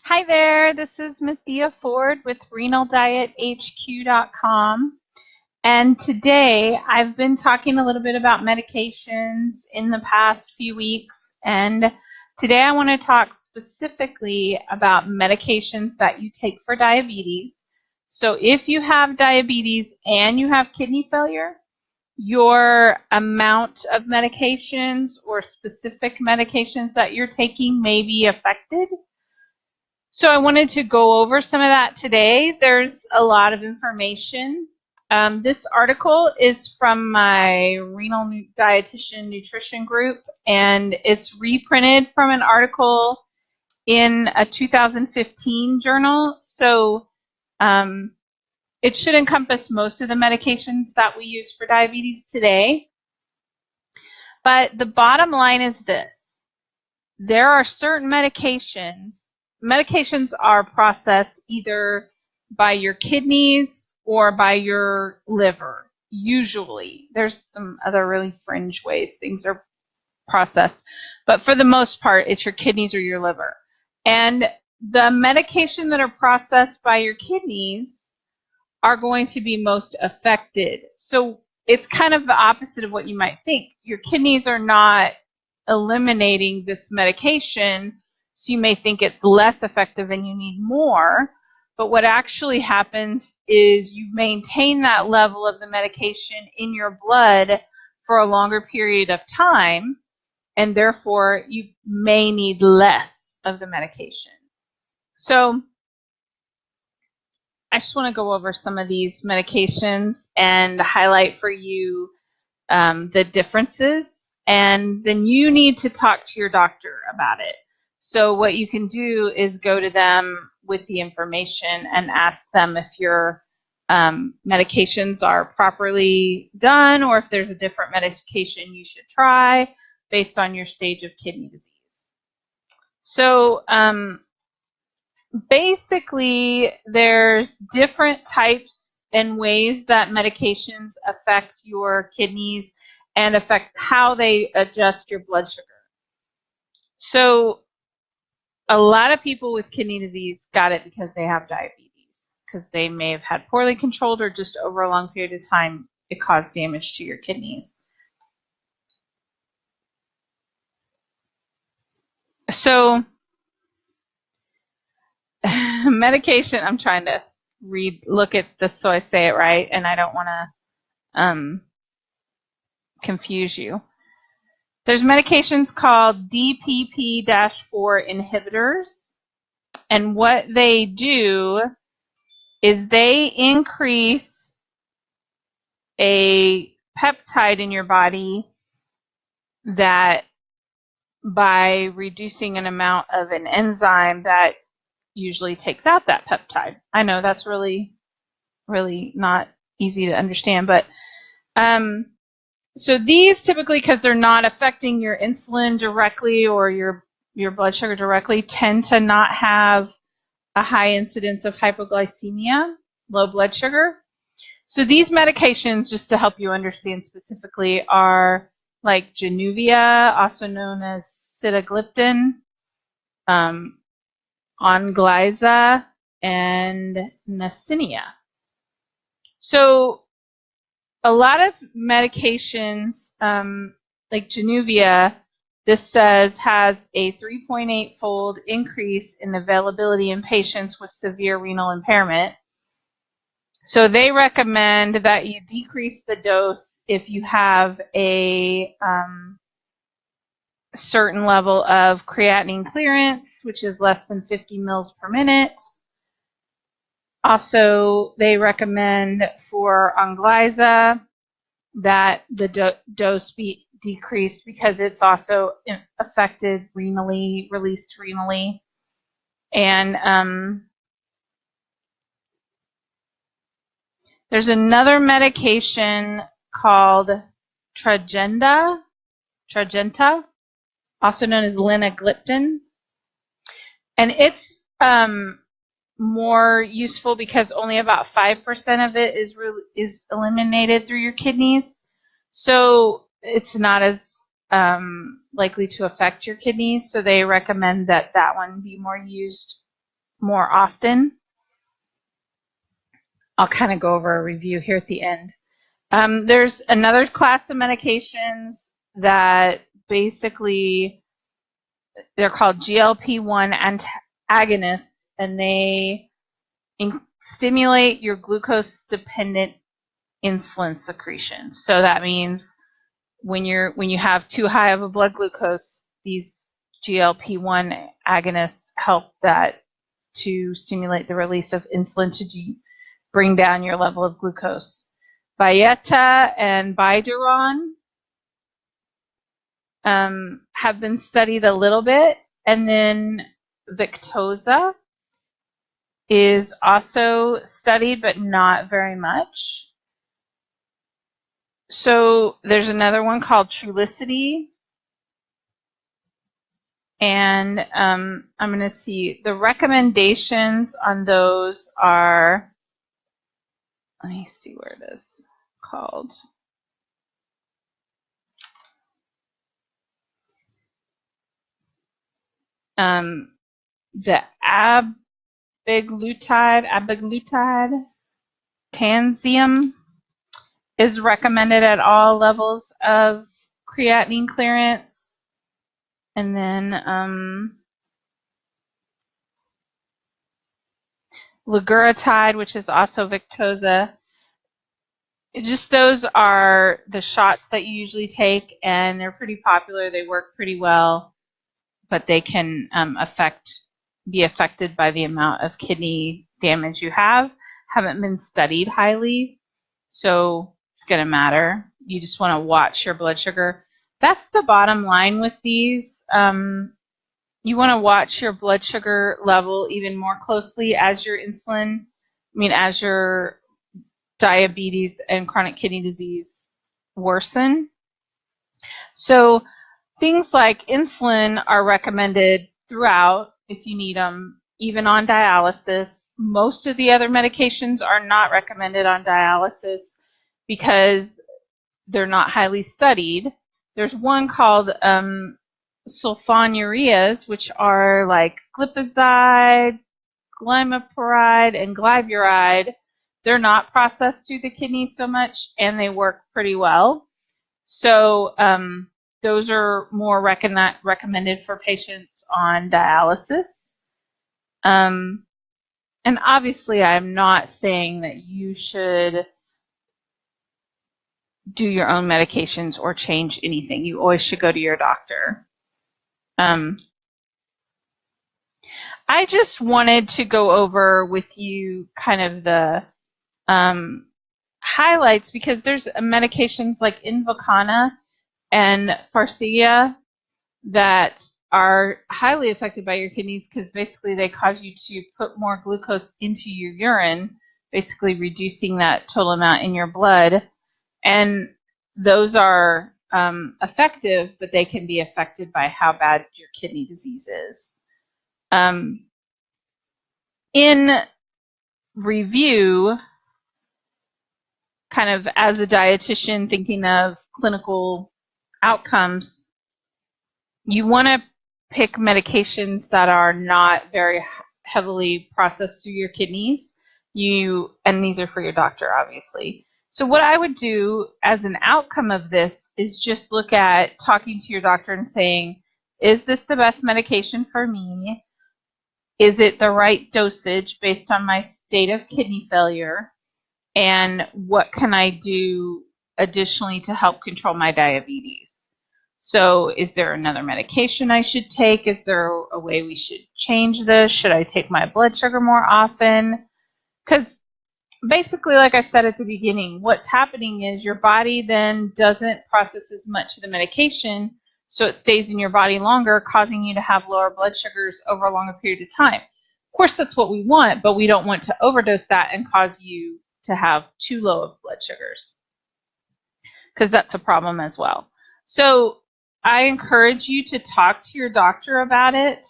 Hi there, this is Thea Ford with renaldiethq.com. And today I've been talking a little bit about medications in the past few weeks. And today I want to talk specifically about medications that you take for diabetes. So if you have diabetes and you have kidney failure, your amount of medications or specific medications that you're taking may be affected. So I wanted to go over some of that today. There's a lot of information. This article is from my Renal Dietitian Nutrition group, and it's reprinted from an article in a 2015 journal. So it should encompass most of the medications that we use for diabetes today. But the bottom line is this. There are certain medications are processed either by your kidneys or by your liver. Usually, there's some other really fringe ways things are processed, but for the most part, it's your kidneys or your liver. And the medication that are processed by your kidneys are going to be most affected. So it's kind of the opposite of what you might think. Your kidneys are not eliminating this medication, so you may think it's less effective and you need more, but what actually happens is you maintain that level of the medication in your blood for a longer period of time, and therefore you may need less of the medication. So I just want to go over some of these medications and highlight for you the differences, and then you need to talk to your doctor about it. So what you can do is go to them with the information and ask them if your medications are properly done or if there's a different medication you should try based on your stage of kidney disease. So basically, there's different types and ways that medications affect your kidneys and affect how they adjust your blood sugar. So a lot of people with kidney disease got it because they have diabetes, because they may have had poorly controlled or just over a long period of time it caused damage to your kidneys. So medication, I'm trying to look at this so I say it right, and I don't want to confuse you. There's medications called DPP-4 inhibitors, and what they do is they increase a peptide in your body that, by reducing an amount of an enzyme that usually takes out that peptide. I know that's really, really not easy to understand, but so these typically, because they're not affecting your insulin directly or your blood sugar directly, tend to not have a high incidence of hypoglycemia, low blood sugar. So these medications, just to help you understand specifically, are like Januvia, also known as sitagliptin, Onglyza, and Nasinia. So a lot of medications, like Januvia, this says has a 3.8-fold increase in availability in patients with severe renal impairment. So they recommend that you decrease the dose if you have a certain level of creatinine clearance, which is less than 50 mils per minute. Also, they recommend for Onglyza that the dose be decreased because it's also affected renally, released renally. And there's another medication called Tragenta, also known as linagliptin. And it's more useful because only about 5% of it is eliminated through your kidneys. So it's not as likely to affect your kidneys. So they recommend that one be more used more often. I'll kind of go over a review here at the end. There's another class of medications that basically they're called GLP-1 antagonists, and they stimulate your glucose-dependent insulin secretion. So that means when you have too high of a blood glucose, these GLP-1 agonists help that to stimulate the release of insulin to bring down your level of glucose. Byetta and Biduron have been studied a little bit, and then Victoza is also studied, but not very much. So there's another one called Trulicity, and I'm going to see the recommendations on those are, let me see where it is called. The abiglutide, Tanzium is recommended at all levels of creatinine clearance. And then Liguratide, which is also Victoza. Just those are the shots that you usually take, and they're pretty popular. They work pretty well, but they can be affected by the amount of kidney damage you have. Haven't been studied highly, so it's going to matter. You just want to watch your blood sugar. That's the bottom line with these. You want to watch your blood sugar level even more closely as your as your diabetes and chronic kidney disease worsen. So things like insulin are recommended throughout if you need them, even on dialysis. Most of the other medications are not recommended on dialysis because they're not highly studied. There's one called sulfonylureas, which are like glipizide, glimepiride, and glyburide. They're not processed through the kidney so much, and they work pretty well. So those are more recommended for patients on dialysis. And obviously, I'm not saying that you should do your own medications or change anything. You always should go to your doctor. I just wanted to go over with you kind of the highlights, because there's medications like Invokana and Farxiga that are highly affected by your kidneys, because basically they cause you to put more glucose into your urine, basically reducing that total amount in your blood. And those are effective, but they can be affected by how bad your kidney disease is. In review, kind of as a dietitian thinking of clinical outcomes, you want to pick medications that are not very heavily processed through your kidneys. And these are for your doctor, obviously. So what I would do as an outcome of this is just look at talking to your doctor and saying, is this the best medication for me? Is it the right dosage based on my state of kidney failure? And what can I do additionally to help control my diabetes? So is there another medication I should take? Is there a way we should change this? Should I take my blood sugar more often? Because basically, like I said at the beginning, what's happening is your body then doesn't process as much of the medication, so it stays in your body longer, causing you to have lower blood sugars over a longer period of time. Of course, that's what we want, but we don't want to overdose that and cause you to have too low of blood sugars, because that's a problem as well. So I encourage you to talk to your doctor about it.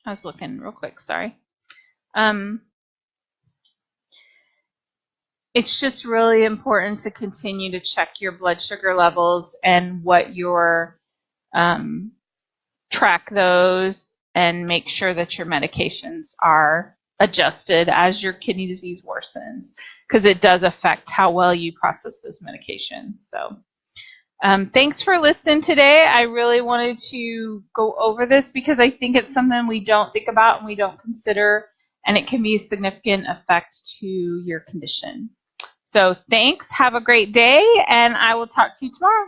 I was looking real quick, sorry. it's just really important to continue to check your blood sugar levels and what your track those and make sure that your medications are adjusted as your kidney disease worsens, because it does affect how well you process those medications. So thanks for listening today. I really wanted to go over this because I think it's something we don't think about and we don't consider, and it can be a significant effect to your condition. So thanks. Have a great day, and I will talk to you tomorrow.